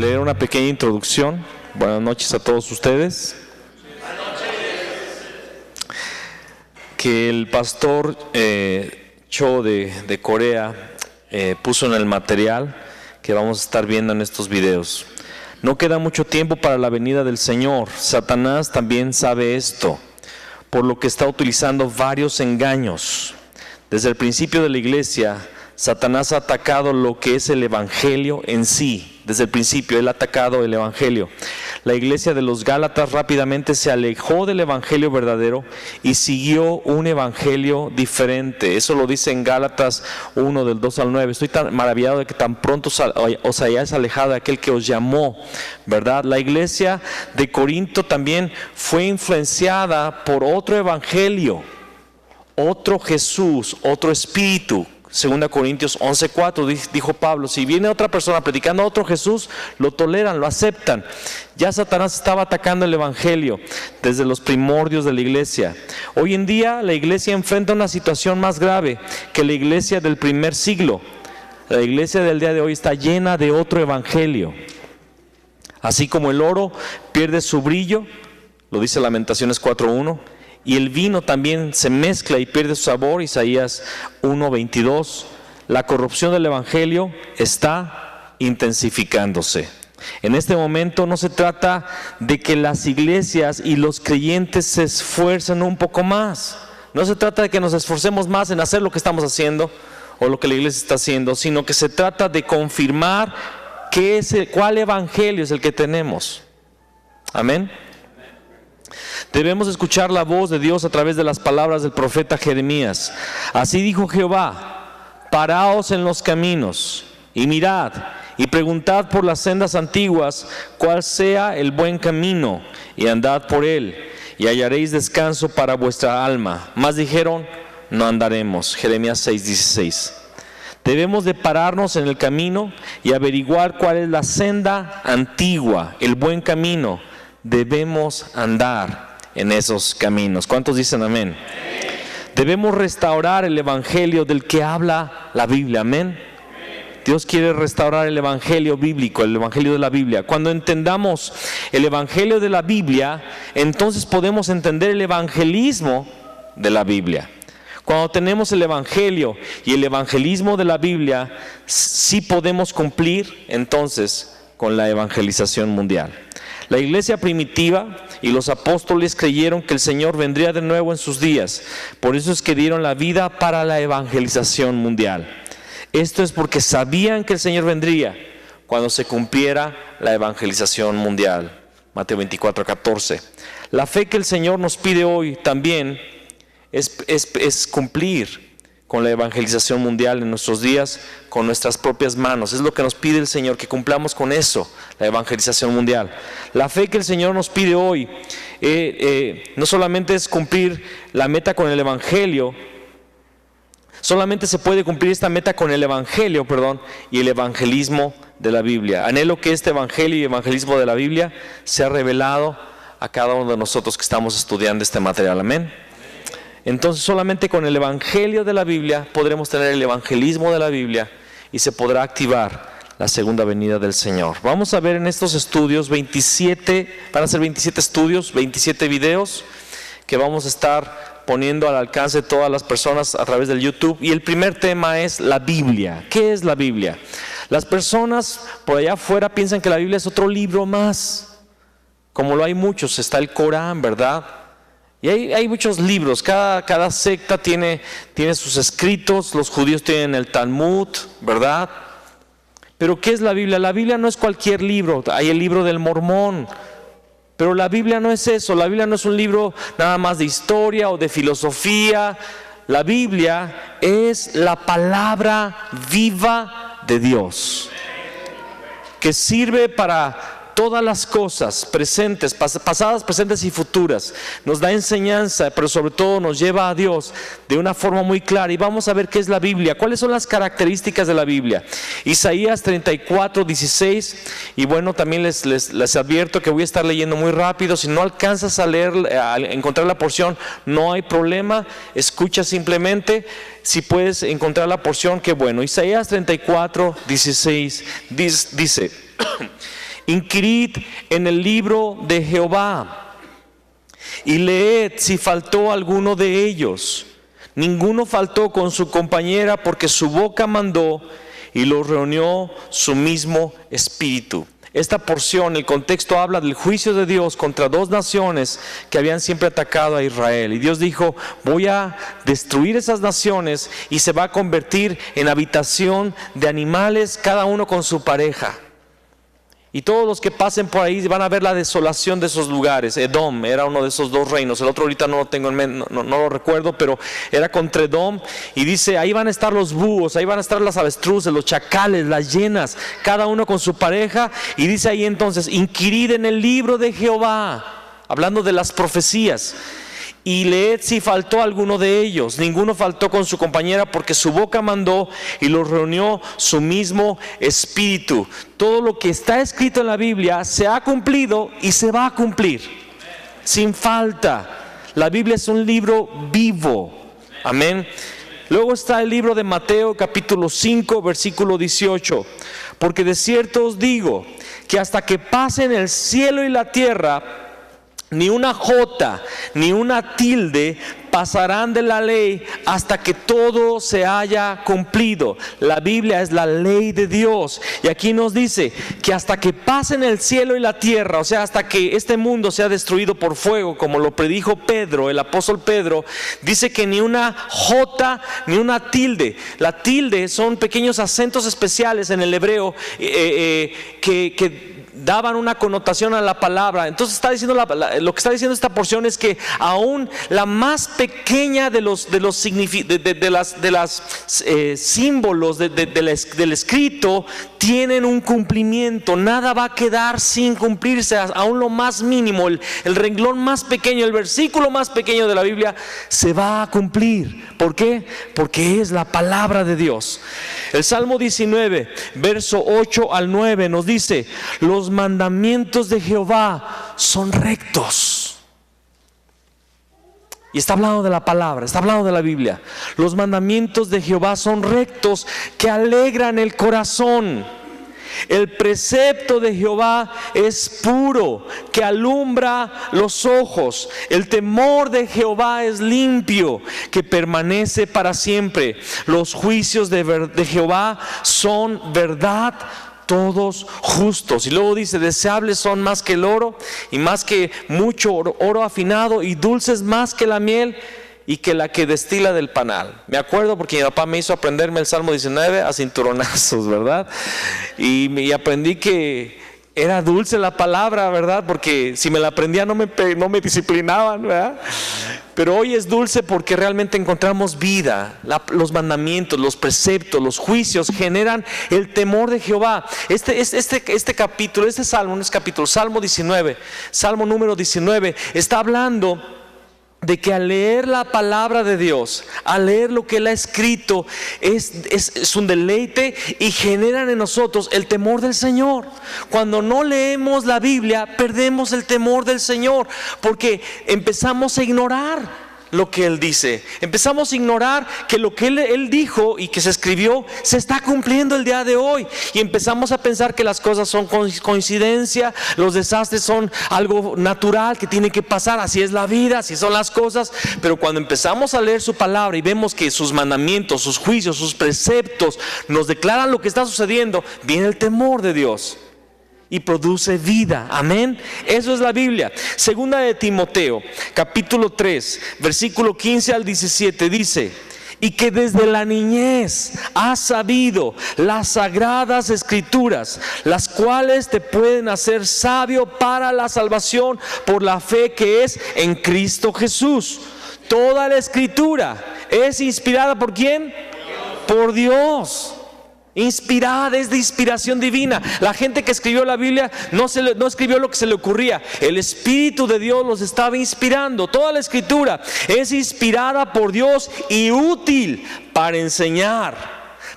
leer una pequeña introducción. Buenas noches a todos ustedes. Que el pastor Cho de Corea puso en el material que vamos a estar viendo en estos videos. No queda mucho tiempo para la venida del Señor. Satanás también sabe esto, por lo que está utilizando varios engaños. Desde el principio de la iglesia, Satanás ha atacado lo que es el evangelio en sí. Desde el principio, él ha atacado el evangelio. La iglesia de los Gálatas rápidamente se alejó del evangelio verdadero y siguió un evangelio diferente. Eso lo dice en Gálatas 1, del 2 al 9. Estoy tan maravillado de que tan pronto os hayáis alejado de aquel que os llamó, ¿verdad? La iglesia de Corinto también fue influenciada por otro evangelio, otro Jesús, otro espíritu. 2 Corintios 11:4 dijo Pablo: si viene otra persona predicando a otro Jesús, lo toleran, lo aceptan. Ya Satanás estaba atacando el evangelio desde los primordios de la iglesia. Hoy en día la iglesia enfrenta una situación más grave que la iglesia del primer siglo. La iglesia del día de hoy está llena de otro evangelio. Así como el oro pierde su brillo, lo dice Lamentaciones 4:1, y el vino también se mezcla y pierde su sabor, Isaías 1:22. La corrupción del evangelio está intensificándose. En este momento no se trata de que las iglesias y los creyentes se esfuercen un poco más. No se trata de que nos esforcemos más en hacer lo que estamos haciendo o lo que la iglesia está haciendo, sino que se trata de confirmar cuál evangelio es el que tenemos. Amén. Debemos escuchar la voz de Dios a través de las palabras del profeta Jeremías. Así dijo Jehová: paraos en los caminos y mirad y preguntad por las sendas antiguas cuál sea el buen camino, y andad por él y hallaréis descanso para vuestra alma. Mas dijeron: no andaremos. Jeremías 6:16. Debemos de pararnos en el camino y averiguar cuál es la senda antigua, el buen camino. Debemos andar en esos caminos. ¿Cuántos dicen amén? Debemos restaurar el evangelio del que habla la Biblia. Amén. Dios quiere restaurar el evangelio bíblico, el evangelio de la Biblia. Cuando entendamos el evangelio de la Biblia, entonces podemos entender el evangelismo de la Biblia. Cuando tenemos el evangelio y el evangelismo de la Biblia, sí podemos cumplir entonces con la evangelización mundial. La iglesia primitiva y los apóstoles creyeron que el Señor vendría de nuevo en sus días. Por eso es que dieron la vida para la evangelización mundial. Esto es porque sabían que el Señor vendría cuando se cumpliera la evangelización mundial. Mateo 24:14. La fe que el Señor nos pide hoy también es cumplir con la evangelización mundial en nuestros días con nuestras propias manos. Es lo que nos pide el Señor, que cumplamos con eso, la evangelización mundial. La fe que el Señor nos pide hoy no solamente es cumplir la meta con el evangelio, solamente se puede cumplir esta meta con el evangelio, y el evangelismo de la Biblia. Anhelo que este evangelio y evangelismo de la Biblia sea revelado a cada uno de nosotros que estamos estudiando este material. Amén. Entonces solamente con el evangelio de la Biblia podremos tener el evangelismo de la Biblia y se podrá activar la segunda venida del Señor. Vamos a ver en estos estudios 27, van a ser 27 estudios, 27 videos que vamos a estar poniendo al alcance de todas las personas a través del YouTube. Y el primer tema es la Biblia. ¿Qué es la Biblia? Las personas por allá afuera piensan que la Biblia es otro libro más. Como lo hay muchos, está el Corán, ¿verdad? Y hay muchos libros, cada secta tiene sus escritos. Los judíos tienen el Talmud, ¿verdad? Pero ¿qué es la Biblia? La Biblia no es cualquier libro. Hay el libro del Mormón, pero la Biblia no es eso. La Biblia no es un libro nada más de historia o de filosofía. La Biblia es la palabra viva de Dios, que sirve para todas las cosas presentes, pasadas, presentes y futuras. Nos da enseñanza, pero sobre todo nos lleva a Dios de una forma muy clara. Y vamos a ver qué es la Biblia, cuáles son las características de la Biblia. Isaías 34:16. Y bueno, también les advierto que voy a estar leyendo muy rápido. Si no alcanzas a leer, a encontrar la porción, no hay problema, escucha simplemente. Si puedes encontrar la porción, qué bueno. Isaías 34:16 dice: inquirid en el libro de Jehová y leed si faltó alguno de ellos. Ninguno faltó con su compañera, porque su boca mandó y los reunió su mismo espíritu. Esta porción, el contexto habla del juicio de Dios contra dos naciones que habían siempre atacado a Israel. Y Dios dijo: voy a destruir esas naciones y se va a convertir en habitación de animales, cada uno con su pareja. Y todos los que pasen por ahí van a ver la desolación de esos lugares. Edom era uno de esos dos reinos. El otro ahorita no lo tengo en mente, no lo recuerdo, pero era contra Edom. Y dice: ahí van a estar los búhos, ahí van a estar las avestruces, los chacales, las hienas, cada uno con su pareja. Y dice ahí entonces: inquirid en el libro de Jehová, hablando de las profecías, y leed si faltó alguno de ellos. Ninguno faltó con su compañera, porque su boca mandó y los reunió su mismo espíritu. Todo lo que está escrito en la Biblia se ha cumplido y se va a cumplir sin falta. La Biblia es un libro vivo. Amén. Luego está el libro de Mateo, capítulo 5, versículo 18. Porque de cierto os digo que hasta que pasen el cielo y la tierra, ni una jota, ni una tilde pasarán de la ley hasta que todo se haya cumplido. La Biblia es la ley de Dios. Y aquí nos dice que hasta que pasen el cielo y la tierra, o sea, hasta que este mundo sea destruido por fuego, como lo predijo Pedro, el apóstol Pedro, dice que ni una jota, ni una tilde. La tilde son pequeños acentos especiales en el hebreo que daban una connotación a la palabra. Entonces está diciendo lo que está diciendo esta porción es que aún la más pequeña de los símbolos del escrito tienen un cumplimiento. Nada va a quedar sin cumplirse, aún lo más mínimo, el renglón más pequeño, el versículo más pequeño de la Biblia se va a cumplir. ¿Por qué? Porque es la palabra de Dios. El Salmo 19, verso 8 al 9 nos dice: los mandamientos de Jehová son rectos. Y está hablando de la palabra, está hablando de la Biblia. Los mandamientos de Jehová son rectos, que alegran el corazón. El precepto de Jehová es puro, que alumbra los ojos. El temor de Jehová es limpio, que permanece para siempre. Los juicios de Jehová son verdad, todos justos. Y luego dice: deseables son más que el oro, y más que mucho oro afinado, y dulces más que la miel, y que la que destila del panal. Me acuerdo porque mi papá me hizo aprenderme el Salmo 19 a cinturonazos, ¿verdad? Y aprendí que era dulce la palabra, ¿verdad? Porque si me la aprendía no me disciplinaban, ¿verdad? Pero hoy es dulce porque realmente encontramos vida. Los mandamientos, los preceptos, los juicios generan el temor de Jehová. Este capítulo, este salmo, no es capítulo, Salmo 19, Salmo número 19, está hablando de que al leer la palabra de Dios, al leer lo que Él ha escrito, es un deleite y generan en nosotros el temor del Señor. Cuando no leemos la Biblia, perdemos el temor del Señor, porque empezamos a ignorar lo que Él dice. Empezamos a ignorar que lo que Él dijo y que se escribió se está cumpliendo el día de hoy, y empezamos a pensar que las cosas son coincidencia, los desastres son algo natural que tiene que pasar, así es la vida, así son las cosas. Pero cuando empezamos a leer su palabra y vemos que sus mandamientos, sus juicios, sus preceptos nos declaran lo que está sucediendo, viene el temor de Dios y produce vida. Amén. Eso es la Biblia. Segunda de Timoteo, capítulo 3, versículo 15 al 17 dice: y que desde la niñez has sabido las sagradas escrituras, las cuales te pueden hacer sabio para la salvación por la fe que es en Cristo Jesús. Toda la escritura es inspirada ¿por quién? Por Dios. Inspirada, es de inspiración divina. La gente que escribió la Biblia no escribió lo que se le ocurría. El Espíritu de Dios los estaba inspirando. Toda la escritura es inspirada por Dios y útil para enseñar,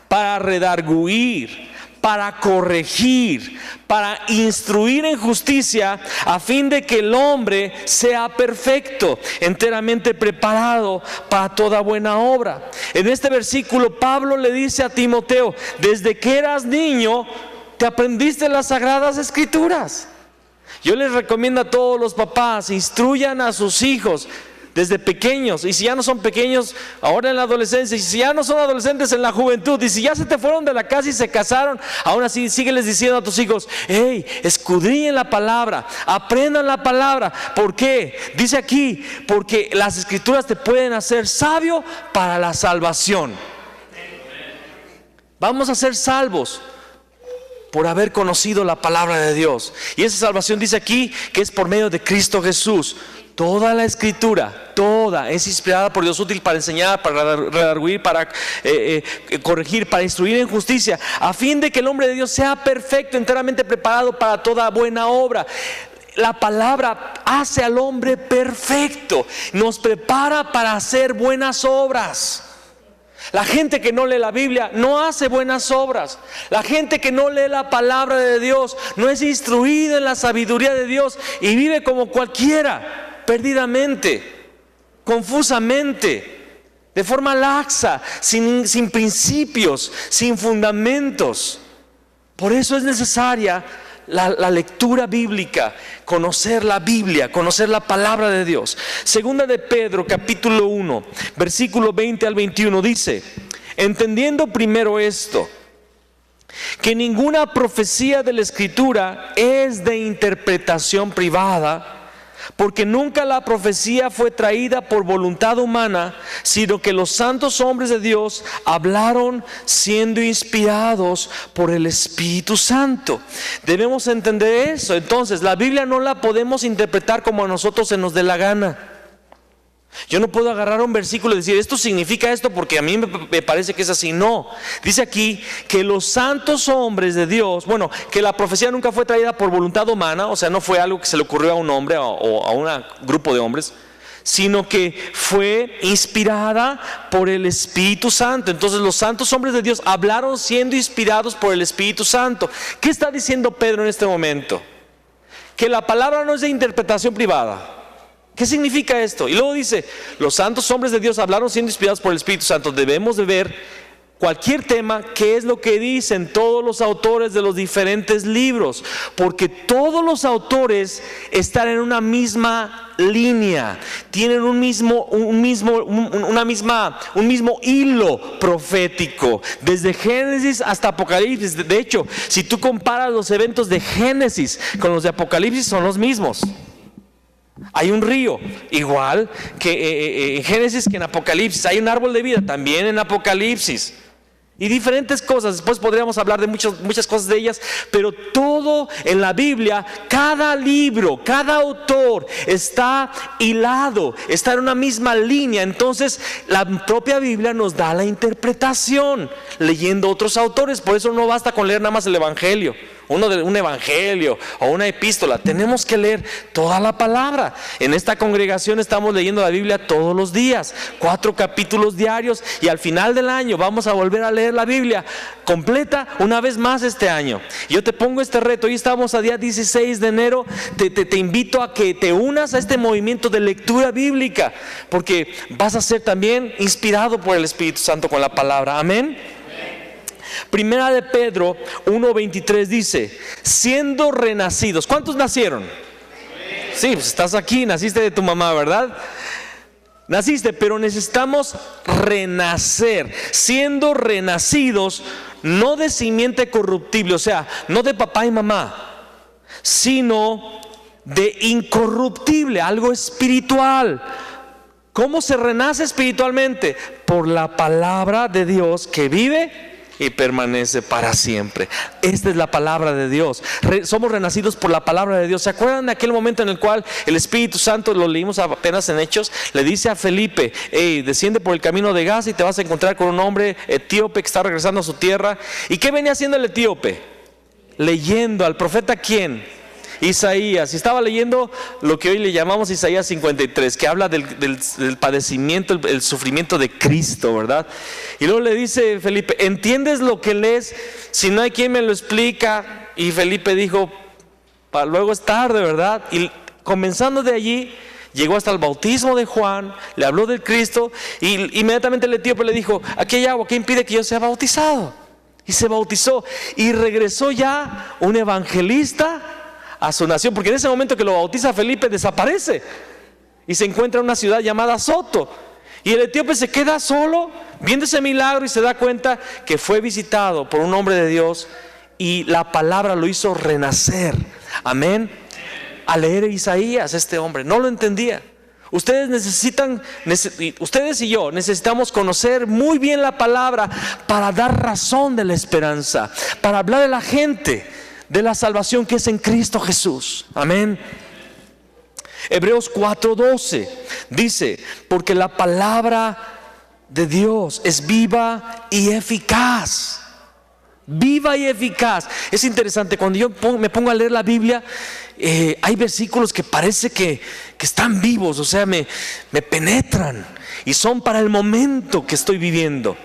para redarguir, para corregir, para instruir en justicia, a fin de que el hombre sea perfecto, enteramente preparado para toda buena obra. En este versículo Pablo le dice a Timoteo: desde que eras niño te aprendiste las Sagradas Escrituras. Yo les recomiendo a todos los papás, instruyan a sus hijos desde pequeños, y si ya no son pequeños, ahora en la adolescencia, y si ya no son adolescentes, en la juventud, y si ya se te fueron de la casa y se casaron, aún así sígueles diciendo a tus hijos: hey, escudriñen la palabra, aprendan la palabra. ¿Por qué? Dice aquí, porque las Escrituras te pueden hacer sabio para la salvación. Vamos a ser salvos por haber conocido la palabra de Dios, y esa salvación dice aquí que es por medio de Cristo Jesús. Toda la Escritura, toda, es inspirada por Dios, útil para enseñar, para redarguir, para corregir, para instruir en justicia, a fin de que el hombre de Dios sea perfecto, enteramente preparado para toda buena obra. La palabra hace al hombre perfecto, nos prepara para hacer buenas obras. La gente que no lee la Biblia no hace buenas obras. La gente que no lee la palabra de Dios no es instruida en la sabiduría de Dios y vive como cualquiera, perdidamente, confusamente, de forma laxa, sin principios, sin fundamentos. Por eso es necesaria la lectura bíblica, conocer la Biblia, conocer la palabra de Dios. Segunda de Pedro, capítulo 1, versículo 20 al 21 dice: entendiendo primero esto, que ninguna profecía de la Escritura es de interpretación privada, porque nunca la profecía fue traída por voluntad humana, sino que los santos hombres de Dios hablaron siendo inspirados por el Espíritu Santo. Debemos entender eso. Entonces, la Biblia no la podemos interpretar como a nosotros se nos dé la gana. Yo no puedo agarrar un versículo y decir: esto significa esto porque a mí me parece que es así. No, dice aquí que los santos hombres de Dios, bueno, que la profecía nunca fue traída por voluntad humana, o sea, no fue algo que se le ocurrió a un hombre o a un grupo de hombres, sino que fue inspirada por el Espíritu Santo. Entonces los santos hombres de Dios hablaron siendo inspirados por el Espíritu Santo. ¿Qué está diciendo Pedro en este momento? Que la palabra no es de interpretación privada. ¿Qué significa esto? Y luego dice: los santos hombres de Dios hablaron siendo inspirados por el Espíritu Santo. Debemos de ver cualquier tema, qué es lo que dicen todos los autores de los diferentes libros, porque todos los autores están en una misma línea, tienen un mismo hilo profético, desde Génesis hasta Apocalipsis. De hecho, si tú comparas los eventos de Génesis con los de Apocalipsis, son los mismos. Hay un río, igual que en Génesis que en Apocalipsis. Hay un árbol de vida, también en Apocalipsis. Y diferentes cosas, después podríamos hablar de muchas cosas de ellas, pero todo en la Biblia, cada libro, cada autor está hilado, está en una misma línea. Entonces la propia Biblia nos da la interpretación leyendo otros autores. Por eso no basta con leer nada más el Evangelio, un evangelio o una epístola. Tenemos que leer toda la palabra. En esta congregación estamos leyendo la Biblia todos los días, 4 capítulos diarios, y al final del año vamos a volver a leer la Biblia completa una vez más este año. Yo te pongo este reto. Hoy estamos a día 16 de enero. Te invito a que te unas a este movimiento de lectura bíblica, porque vas a ser también inspirado por el Espíritu Santo con la palabra. Amén. Primera de Pedro 1:23 dice: siendo renacidos. ¿Cuántos nacieron? Sí, pues estás aquí, naciste de tu mamá, ¿verdad? Naciste, pero necesitamos renacer, siendo renacidos, no de simiente corruptible, o sea, no de papá y mamá, sino de incorruptible, algo espiritual. ¿Cómo se renace espiritualmente? Por la palabra de Dios que vive y permanece para siempre. Esta es la palabra de Dios. Somos renacidos por la palabra de Dios. ¿Se acuerdan de aquel momento en el cual el Espíritu Santo, lo leímos apenas en Hechos, le dice a Felipe: hey, desciende por el camino de Gaza y te vas a encontrar con un hombre etíope que está regresando a su tierra? ¿Y qué venía haciendo el etíope? Leyendo al profeta, ¿quién? Isaías. Y estaba leyendo lo que hoy le llamamos Isaías 53, que habla del padecimiento, el sufrimiento de Cristo, ¿verdad? Y luego le dice Felipe: ¿entiendes lo que lees? Si no hay quien me lo explica. Y Felipe dijo: para luego es tarde, ¿verdad? Y comenzando de allí, llegó hasta el bautismo de Juan, le habló del Cristo, y inmediatamente el etíope le dijo: aquí hay agua, ¿qué impide que yo sea bautizado? Y se bautizó y regresó ya un evangelista a su nación, porque en ese momento que lo bautiza Felipe desaparece y se encuentra en una ciudad llamada Soto. Y el etíope se queda solo viendo ese milagro y se da cuenta que fue visitado por un hombre de Dios y la palabra lo hizo renacer. Amén. Al leer Isaías, este hombre no lo entendía. Ustedes y yo necesitamos conocer muy bien la palabra para dar razón de la esperanza, para hablar a la gente de la salvación que es en Cristo Jesús. Amén. Hebreos 4:12 dice: porque la palabra de Dios es viva y eficaz. Viva y eficaz. Es interesante, cuando yo me pongo a leer la Biblia, hay versículos que parece que están vivos, o sea, me penetran y son para el momento que estoy viviendo.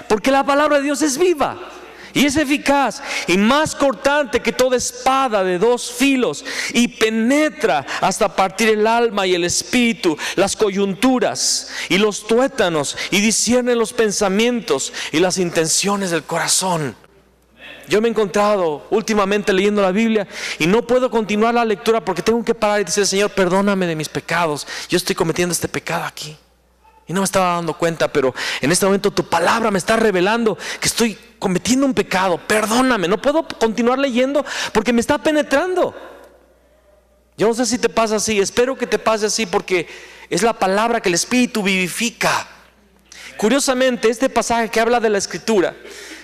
Porque la palabra de Dios es viva y es eficaz y más cortante que toda espada de dos filos, y penetra hasta partir el alma y el espíritu, las coyunturas y los tuétanos, y discierne los pensamientos y las intenciones del corazón. Yo me he encontrado últimamente leyendo la Biblia y no puedo continuar la lectura porque tengo que parar y decir: Señor, perdóname de mis pecados, yo estoy cometiendo este pecado aquí y no me estaba dando cuenta, pero en este momento tu palabra me está revelando que estoy cometiendo un pecado. Perdóname, no puedo continuar leyendo porque me está penetrando. Yo no sé si te pasa así, espero que te pase así, porque es la palabra que el Espíritu vivifica. Curiosamente, este pasaje que habla de la Escritura,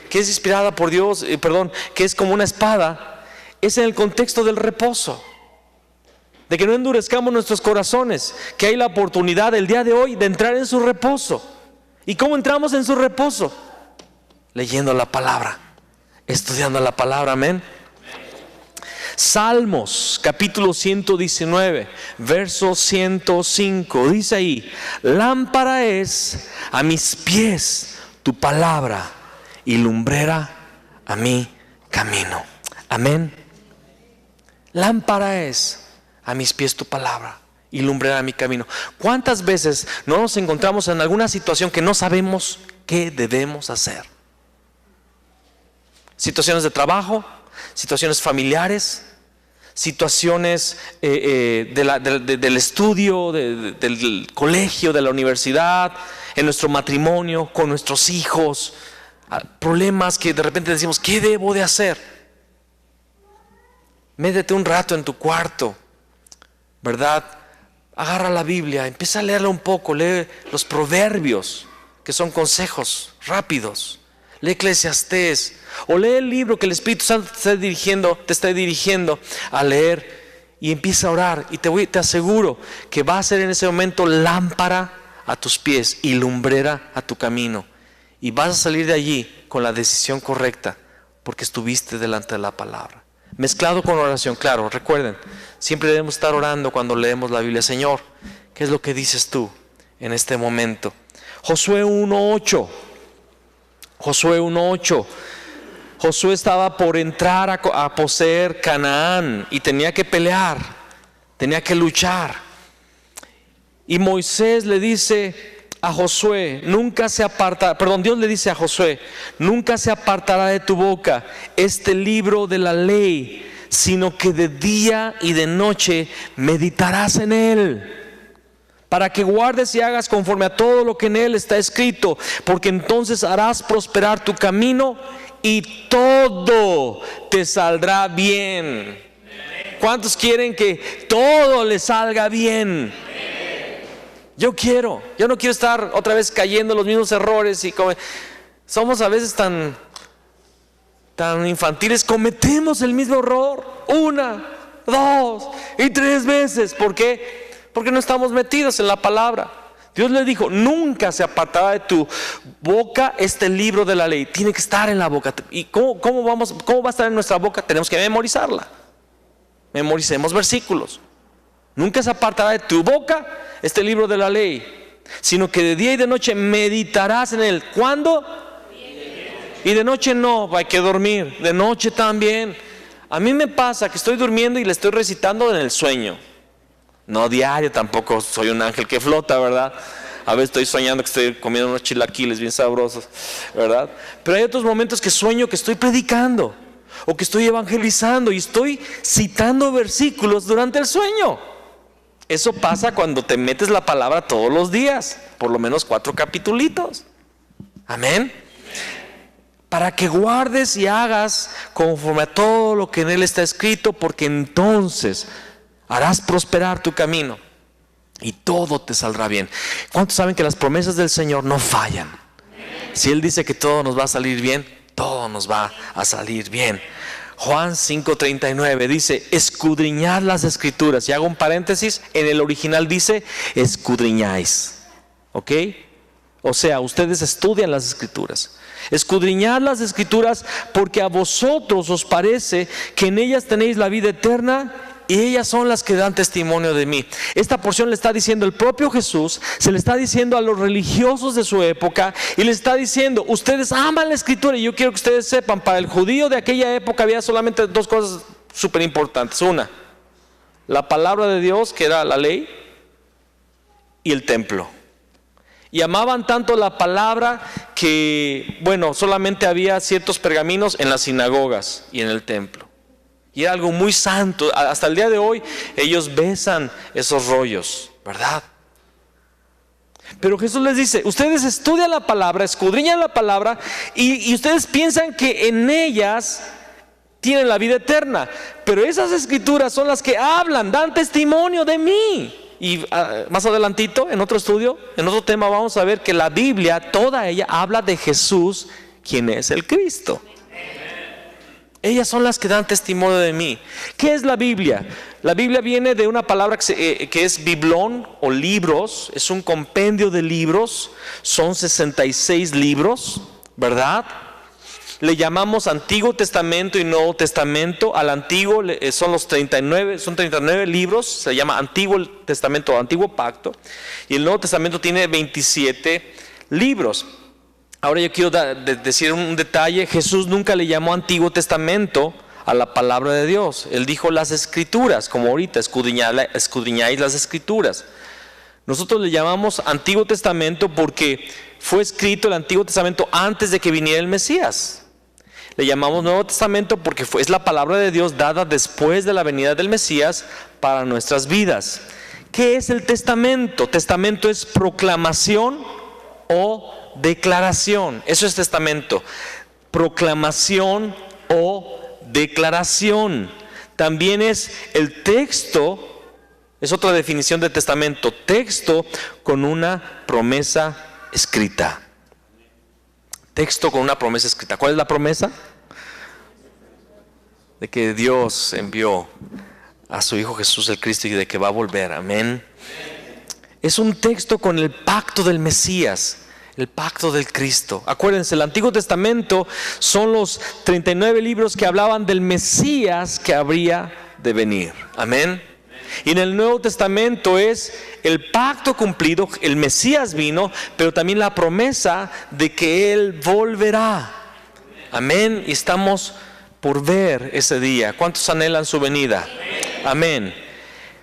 que es inspirada por Dios, que es como una espada, es en el contexto del reposo, de que no endurezcamos nuestros corazones, que hay la oportunidad el día de hoy de entrar en su reposo. ¿Y cómo entramos en su reposo? Leyendo la palabra, estudiando la palabra. Amén. Salmos capítulo 119 verso 105 dice ahí: lámpara es a mis pies tu palabra y lumbrera a mi camino. Amén. Lámpara es a mis pies tu palabra y lumbrera a mi camino. ¿Cuántas veces no nos encontramos en alguna situación que no sabemos qué debemos hacer? Situaciones de trabajo, situaciones familiares, situaciones del estudio, del colegio, de la universidad, en nuestro matrimonio, con nuestros hijos, problemas que de repente decimos: ¿qué debo de hacer? Métete un rato en tu cuarto, ¿verdad? Agarra la Biblia, empieza a leerla un poco, lee los proverbios, que son consejos rápidos. Lee Eclesiastés, o lee el libro que el Espíritu Santo te está dirigiendo a leer, y empieza a orar. Y te aseguro que va a ser en ese momento lámpara a tus pies y lumbrera a tu camino. Y vas a salir de allí con la decisión correcta, porque estuviste delante de la palabra. Mezclado con oración, claro, recuerden, siempre debemos estar orando cuando leemos la Biblia. Señor, ¿qué es lo que dices tú en este momento? Josué 1:8. Josué 1:8. Josué estaba por entrar a poseer Canaán y tenía que pelear, tenía que luchar. Y Moisés le dice a Josué: Dios le dice a Josué: nunca se apartará de tu boca este libro de la ley, sino que de día y de noche meditarás en él, para que guardes y hagas conforme a todo lo que en él está escrito, porque entonces harás prosperar tu camino y todo te saldrá bien. ¿Cuántos quieren que todo les salga bien? Yo no quiero estar otra vez cayendo en los mismos errores, y somos a veces tan infantiles, cometemos el mismo error 1, 2 y 3 veces. ¿Por qué? Porque no estamos metidos en la palabra. Dios le dijo: nunca se apartará de tu boca este libro de la ley. Tiene que estar en la boca. ¿Y cómo va a estar en nuestra boca? Tenemos que memorizarla. Memoricemos versículos. Nunca se apartará de tu boca este libro de la ley, sino que de día y de noche meditarás en él. ¿Cuándo? Y de noche no, hay que dormir. De noche también. A mí me pasa que estoy durmiendo y le estoy recitando en el sueño. No diario, tampoco soy un ángel que flota, ¿verdad? A veces estoy soñando que estoy comiendo unos chilaquiles bien sabrosos, ¿verdad? Pero hay otros momentos que sueño que estoy predicando o que estoy evangelizando y estoy citando versículos durante el sueño. Eso pasa cuando te metes la palabra todos los días, por lo menos 4 capitulitos. Amén. Para que guardes y hagas conforme a todo lo que en él está escrito, porque entonces harás prosperar tu camino y todo te saldrá bien. ¿Cuántos saben que las promesas del Señor no fallan? Si Él dice que todo nos va a salir bien, todo nos va a salir bien. Juan 5:39 dice: escudriñad las escrituras. Y hago un paréntesis, en el original dice escudriñáis. ¿Ok? O sea, ustedes estudian las escrituras. Escudriñad las escrituras, porque a vosotros os parece que en ellas tenéis la vida eterna, y ellas son las que dan testimonio de mí. Esta porción le está diciendo el propio Jesús, se le está diciendo a los religiosos de su época, y le está diciendo: ustedes aman la escritura. Y yo quiero que ustedes sepan, para el judío de aquella época había solamente 2 cosas súper importantes. Una, la palabra de Dios, que era la ley, y el templo. Y amaban tanto la palabra que, solamente había ciertos pergaminos en las sinagogas y en el templo. Y era algo muy santo. Hasta el día de hoy ellos besan esos rollos, ¿verdad? Pero Jesús les dice: ustedes estudian la palabra, escudriñan la palabra, y ustedes piensan que en ellas tienen la vida eterna. Pero esas escrituras son las que hablan, dan testimonio de mí. Y más adelantito, en otro estudio, en otro tema, vamos a ver que la Biblia, toda ella, habla de Jesús, quien es el Cristo. Ellas son las que dan testimonio de mí. ¿Qué es la Biblia? La Biblia viene de una palabra que es biblón o libros. Es un compendio de libros. Son 66 libros, ¿verdad? Le llamamos Antiguo Testamento y Nuevo Testamento. Al Antiguo son 39 libros, se llama Antiguo Testamento o Antiguo Pacto. Y el Nuevo Testamento tiene 27 libros. Ahora yo quiero decir un detalle: Jesús nunca le llamó Antiguo Testamento a la palabra de Dios. Él dijo las Escrituras, como ahorita, escudriñáis las Escrituras. Nosotros le llamamos Antiguo Testamento porque fue escrito el Antiguo Testamento antes de que viniera el Mesías. Le llamamos Nuevo Testamento porque es la palabra de Dios dada después de la venida del Mesías para nuestras vidas. ¿Qué es el testamento? Testamento es proclamación o declaración. Eso es testamento. Proclamación o declaración. También es el texto, es otra definición de testamento: texto con una promesa escrita. Texto con una promesa escrita. ¿Cuál es la promesa? De que Dios envió a su Hijo Jesús el Cristo y de que va a volver. Amén. Es un texto con el pacto del Mesías, el pacto del Cristo. Acuérdense, el Antiguo Testamento son los 39 libros que hablaban del Mesías que habría de venir. Amén. Y en el Nuevo Testamento es el pacto cumplido, el Mesías vino, pero también la promesa de que Él volverá. Amén. Y estamos por ver ese día. ¿Cuántos anhelan su venida? Amén.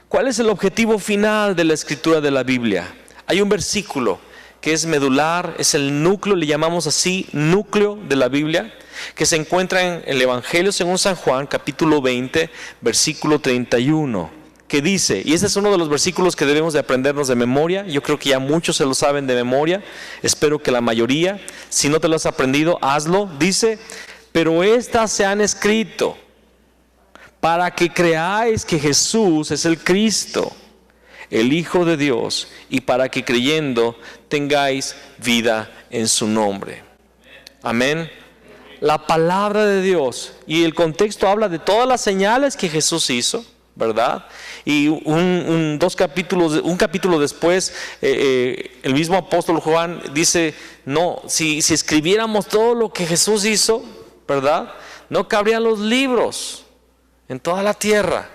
¿Cuál es el objetivo final de la escritura de la Biblia? Hay un versículo que es medular, es el núcleo, le llamamos así, núcleo de la Biblia, que se encuentra en el Evangelio según San Juan, capítulo 20, versículo 31. Que dice, y ese es uno de los versículos que debemos de aprendernos de memoria. Yo creo que ya muchos se lo saben de memoria, espero que la mayoría. Si no te lo has aprendido, hazlo. Dice: pero estas se han escrito para que creáis que Jesús es el Cristo, el Hijo de Dios, y para que creyendo tengáis vida en su nombre. Amén. La palabra de Dios, y el contexto habla de todas las señales que Jesús hizo, ¿verdad? Y un capítulo después, el mismo apóstol Juan dice: no, si escribiéramos todo lo que Jesús hizo, ¿verdad?, no cabrían los libros en toda la tierra.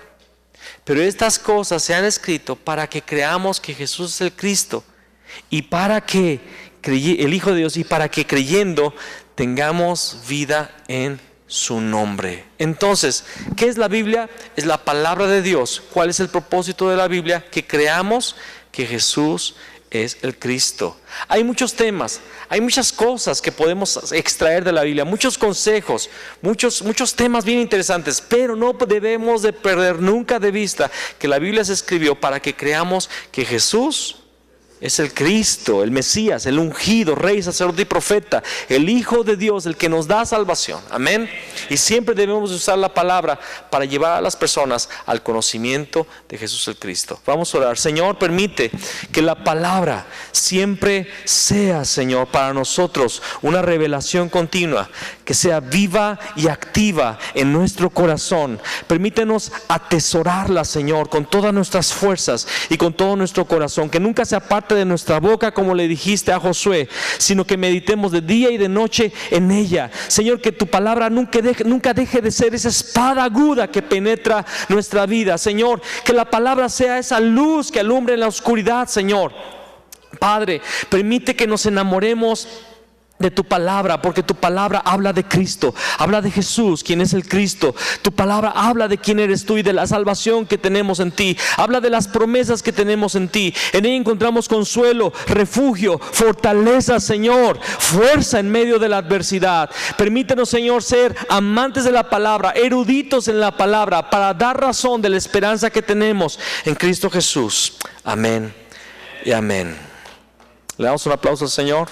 Pero estas cosas se han escrito para que creamos que Jesús es el Cristo, y para que el Hijo de Dios, y para que creyendo tengamos vida en su nombre. Entonces, ¿qué es la Biblia? Es la palabra de Dios. ¿Cuál es el propósito de la Biblia? Que creamos que Jesús es el Cristo. Hay muchos temas, hay muchas cosas que podemos extraer de la Biblia, muchos consejos, muchos temas bien interesantes, pero no debemos de perder nunca de vista que la Biblia se escribió para que creamos que Jesús es el Cristo, el Mesías, el ungido, Rey, sacerdote y profeta, el Hijo de Dios, el que nos da salvación. Amén. Y siempre debemos usar la palabra para llevar a las personas al conocimiento de Jesús el Cristo. Vamos a orar. Señor, permite que la palabra siempre sea, Señor, para nosotros una revelación continua, que sea viva y activa en nuestro corazón. Permítenos atesorarla, Señor, con todas nuestras fuerzas y con todo nuestro corazón, que nunca se aparte de nuestra boca, como le dijiste a Josué, sino que meditemos de día y de noche en ella. Señor, que tu palabra nunca deje de ser esa espada aguda que penetra nuestra vida. Señor, que la palabra sea esa luz que alumbre en la oscuridad. Señor Padre, permite que nos enamoremos de tu palabra, porque tu palabra habla de Cristo, habla de Jesús, quien es el Cristo. Tu palabra habla de quién eres tú y de la salvación que tenemos en ti. Habla de las promesas que tenemos en ti. En ella encontramos consuelo, refugio, fortaleza, Señor, fuerza en medio de la adversidad. Permítenos, Señor, ser amantes de la palabra, eruditos en la palabra, para dar razón de la esperanza que tenemos en Cristo Jesús. Amén y amén. Le damos un aplauso al Señor.